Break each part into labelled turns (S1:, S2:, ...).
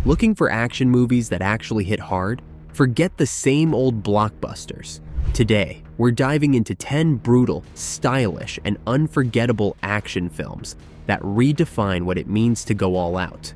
S1: Looking for action movies that actually hit hard? Forget the same old blockbusters. Today, we're diving into 10 brutal, stylish, and unforgettable action films that redefine what it means to go all out.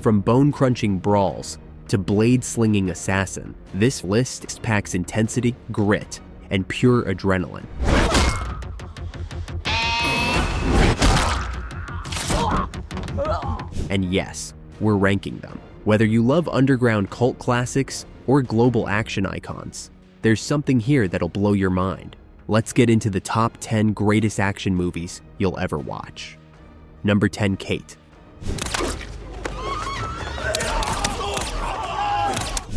S1: From bone-crunching brawls to blade-slinging assassin, this list packs intensity, grit, and pure adrenaline. And yes, we're ranking them. Whether you love underground cult classics or global action icons, there's something here that'll blow your mind. Let's get into the top 10 greatest action movies you'll ever watch. Number 10, Kate.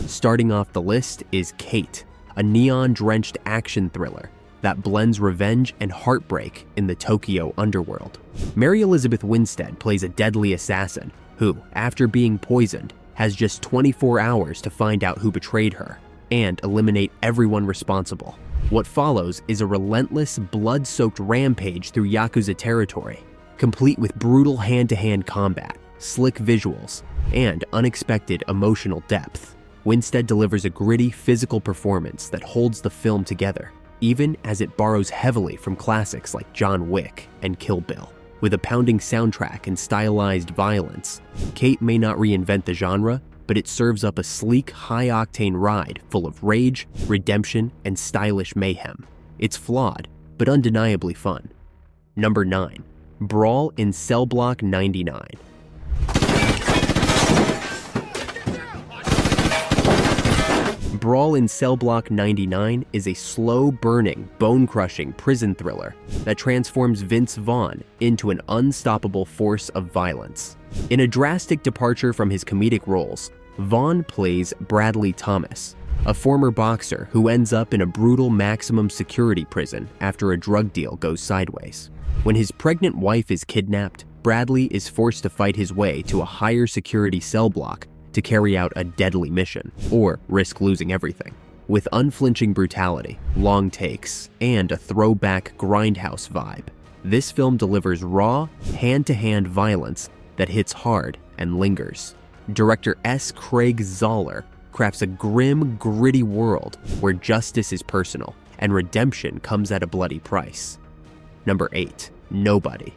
S1: Starting off the list is Kate, a neon-drenched action thriller that blends revenge and heartbreak in the Tokyo underworld. Mary Elizabeth Winstead plays a deadly assassin who, after being poisoned, has just 24 hours to find out who betrayed her and eliminate everyone responsible. What follows is a relentless, blood-soaked rampage through Yakuza territory, complete with brutal hand-to-hand combat, slick visuals, and unexpected emotional depth. Winstead delivers a gritty, physical performance that holds the film together, even as it borrows heavily from classics like John Wick and Kill Bill. With a pounding soundtrack and stylized violence, Kate may not reinvent the genre, but it serves up a sleek, high-octane ride full of rage, redemption, and stylish mayhem. It's flawed, but undeniably fun. Number 9. Brawl in Cell Block 99. Brawl in Cell Block 99 is a slow-burning, bone-crushing prison thriller that transforms Vince Vaughn into an unstoppable force of violence. In a drastic departure from his comedic roles, Vaughn plays Bradley Thomas, a former boxer who ends up in a brutal maximum security prison after a drug deal goes sideways. When his pregnant wife is kidnapped, Bradley is forced to fight his way to a higher security cell block to carry out a deadly mission, or risk losing everything. With unflinching brutality, long takes, and a throwback grindhouse vibe, this film delivers raw, hand-to-hand violence that hits hard and lingers. Director S. Craig Zoller crafts a grim, gritty world where justice is personal and redemption comes at a bloody price. Number 8. Nobody.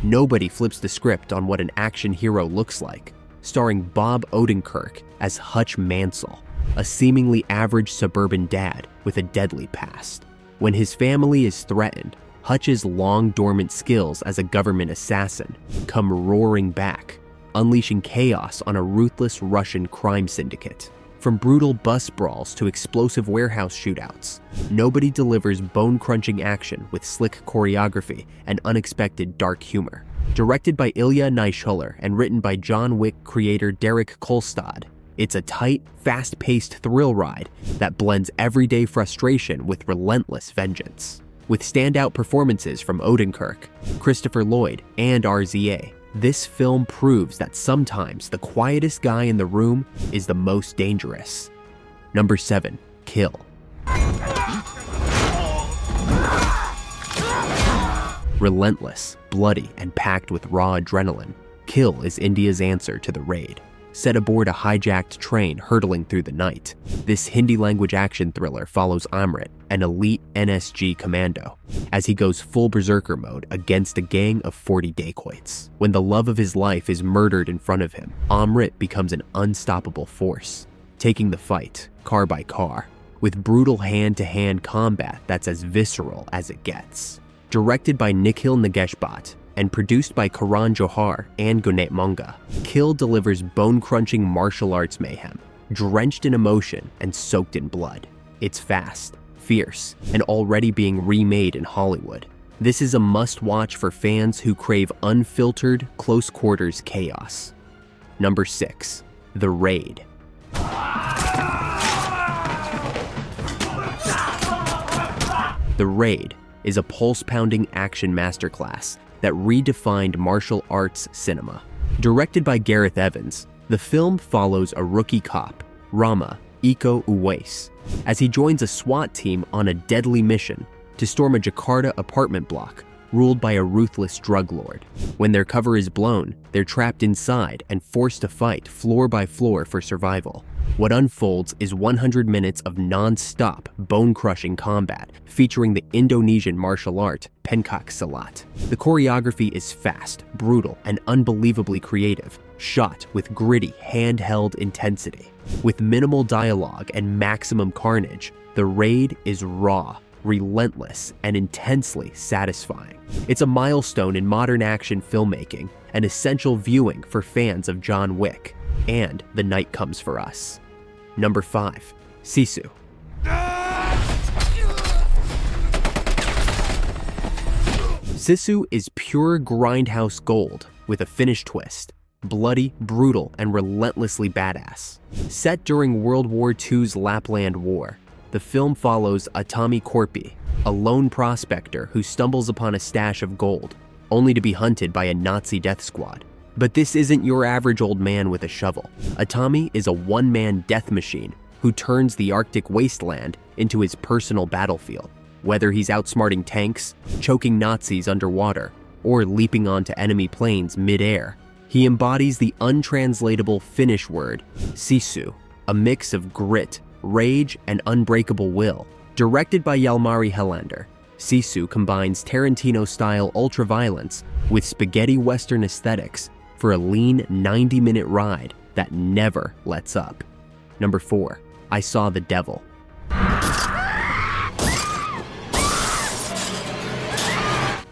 S1: Nobody flips the script on what an action hero looks like, starring Bob Odenkirk as Hutch Mansell, a seemingly average suburban dad with a deadly past. When his family is threatened, Hutch's long dormant skills as a government assassin come roaring back, unleashing chaos on a ruthless Russian crime syndicate. From brutal bus brawls to explosive warehouse shootouts, Nobody delivers bone-crunching action with slick choreography and unexpected dark humor. Directed by Ilya Naishuller and written by John Wick creator Derek Kolstad, it's a tight, fast-paced thrill ride that blends everyday frustration with relentless vengeance. With standout performances from Odenkirk, Christopher Lloyd, and RZA, this film proves that sometimes the quietest guy in the room is the most dangerous. Number 7. Kill. Relentless, bloody, and packed with raw adrenaline, Kill is India's answer to The Raid. Set aboard a hijacked train hurtling through the night, this Hindi-language action thriller follows Amrit, an elite NSG commando, as he goes full berserker mode against a gang of 40 dacoits. When the love of his life is murdered in front of him, Amrit becomes an unstoppable force, taking the fight car by car, with brutal hand-to-hand combat that's as visceral as it gets. Directed by Nikhil Nageshbhat and produced by Karan Johar and Gunet Monga, Kill delivers bone-crunching martial arts mayhem, drenched in emotion and soaked in blood. It's fast, fierce, and already being remade in Hollywood. This is a must-watch for fans who crave unfiltered, close-quarters chaos. Number 6. The Raid. The Raid is a pulse-pounding action masterclass that redefined martial arts cinema. Directed by Gareth Evans, the film follows a rookie cop, Rama, Iko Uwais, as he joins a SWAT team on a deadly mission to storm a Jakarta apartment block ruled by a ruthless drug lord. When their cover is blown, they're trapped inside and forced to fight floor by floor for survival. What unfolds is 100 minutes of non-stop, bone-crushing combat featuring the Indonesian martial art pencak silat. The choreography is fast, brutal, and unbelievably creative, shot with gritty, handheld intensity. With minimal dialogue and maximum carnage, the raid is raw, relentless, and intensely satisfying. It's a milestone in modern action filmmaking, an essential viewing for fans of John Wick, and The Night Comes for Us. Number 5. Sisu. Sisu is pure grindhouse gold with a Finnish twist. Bloody, brutal, and relentlessly badass. Set during World War II's Lapland War, the film follows Atami Korpi, a lone prospector who stumbles upon a stash of gold, only to be hunted by a Nazi death squad. But this isn't your average old man with a shovel. Atami is a one-man death machine who turns the Arctic wasteland into his personal battlefield. Whether he's outsmarting tanks, choking Nazis underwater, or leaping onto enemy planes mid-air, he embodies the untranslatable Finnish word, Sisu, a mix of grit, rage, and unbreakable will. Directed by Jalmari Helander, Sisu combines Tarantino-style ultraviolence with spaghetti western aesthetics for a lean 90-minute ride that never lets up. Number 4. I Saw the Devil.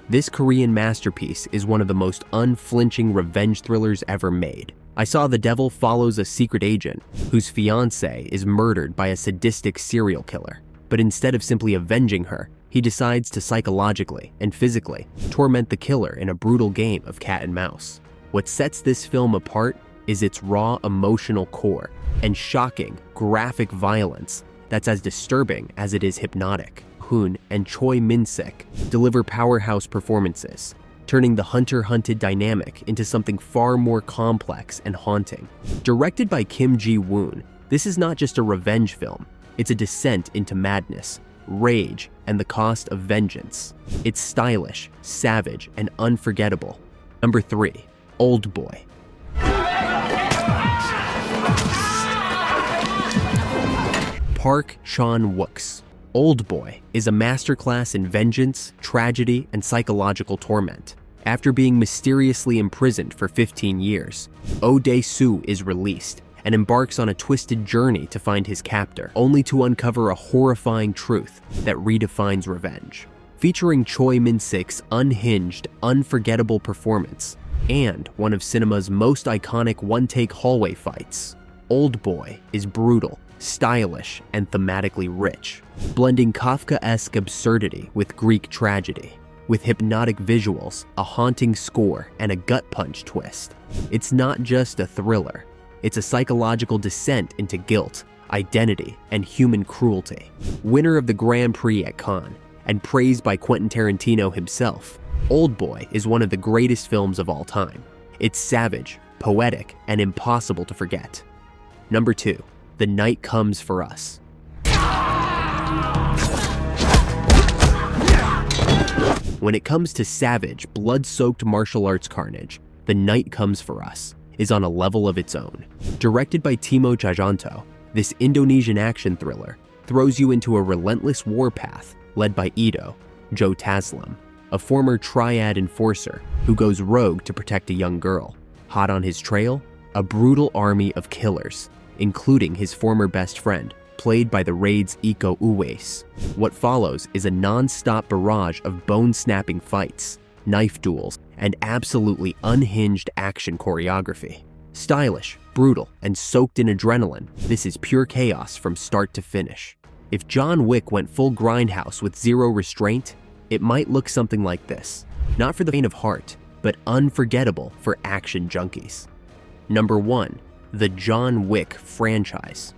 S1: This Korean masterpiece is one of the most unflinching revenge thrillers ever made. I Saw the Devil follows a secret agent whose fiancée is murdered by a sadistic serial killer. But instead of simply avenging her, he decides to psychologically and physically torment the killer in a brutal game of cat and mouse. What sets this film apart is its raw emotional core and shocking, graphic violence that's as disturbing as it is hypnotic. Hoon and Choi Min-sik deliver powerhouse performances, turning the hunter-hunted dynamic into something far more complex and haunting. Directed by Kim Ji-woon, this is not just a revenge film, it's a descent into madness, rage, and the cost of vengeance. It's stylish, savage, and unforgettable. Number 3. Oldboy. Park Chan-wook's Oldboy is a masterclass in vengeance, tragedy, and psychological torment. After being mysteriously imprisoned for 15 years, Oh Dae-soo is released and embarks on a twisted journey to find his captor, only to uncover a horrifying truth that redefines revenge. Featuring Choi Min-sik's unhinged, unforgettable performance and one of cinema's most iconic one-take hallway fights, Oldboy is brutal, stylish, and thematically rich, blending Kafkaesque absurdity with Greek tragedy. With hypnotic visuals, a haunting score, and a gut-punch twist. It's not just a thriller, it's a psychological descent into guilt, identity, and human cruelty. Winner of the Grand Prix at Cannes, and praised by Quentin Tarantino himself, Oldboy is one of the greatest films of all time. It's savage, poetic, and impossible to forget. Number 2. The Night Comes for Us. When it comes to savage, blood-soaked martial arts carnage, The Night Comes for Us is on a level of its own. Directed by Timo Tjahjanto, this Indonesian action thriller throws you into a relentless warpath led by Ido, Joe Taslim, a former triad enforcer who goes rogue to protect a young girl. Hot on his trail, a brutal army of killers, including his former best friend, played by the raid's Iko Uwais. What follows is a non-stop barrage of bone-snapping fights, knife duels, and absolutely unhinged action choreography. Stylish, brutal, and soaked in adrenaline, this is pure chaos from start to finish. If John Wick went full grindhouse with zero restraint, it might look something like this. Not for the faint of heart, but unforgettable for action junkies. Number 1. The John Wick franchise.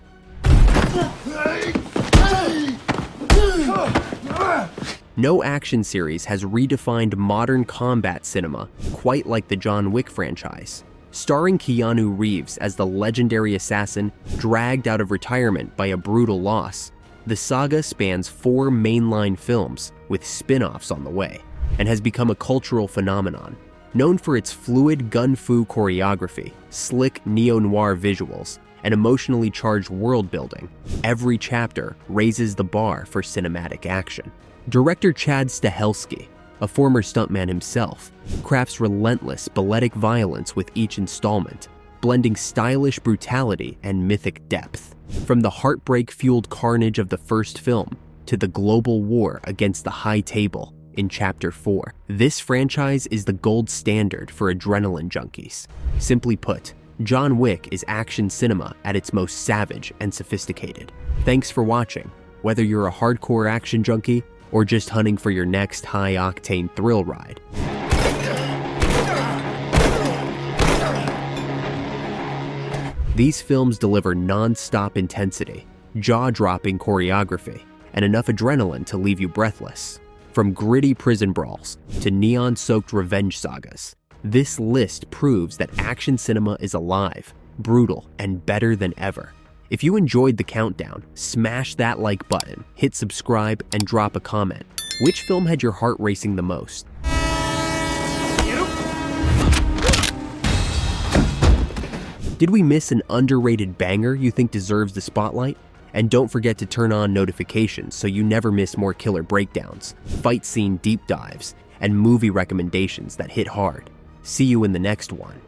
S1: No action series has redefined modern combat cinema quite like the John Wick franchise. Starring Keanu Reeves as the legendary assassin dragged out of retirement by a brutal loss, the saga spans 4 mainline films with spin-offs on the way, and has become a cultural phenomenon. Known for its fluid gun-fu choreography, slick neo-noir visuals, and emotionally charged world-building, every chapter raises the bar for cinematic action. Director Chad Stahelski, a former stuntman himself, crafts relentless balletic violence with each installment, blending stylish brutality and mythic depth. From the heartbreak-fueled carnage of the first film to the global war against the High Table in Chapter 4, this franchise is the gold standard for adrenaline junkies. Simply put, John Wick is action cinema at its most savage and sophisticated. Thanks for watching. Whether you're a hardcore action junkie or just hunting for your next high-octane thrill ride. These films deliver non-stop intensity, jaw-dropping choreography, and enough adrenaline to leave you breathless. From gritty prison brawls to neon-soaked revenge sagas, this list proves that action cinema is alive, brutal, and better than ever. If you enjoyed the countdown, smash that like button, hit subscribe, and drop a comment. Which film had your heart racing the most? Did we miss an underrated banger you think deserves the spotlight? And don't forget to turn on notifications so you never miss more killer breakdowns, fight scene deep dives, and movie recommendations that hit hard. See you in the next one.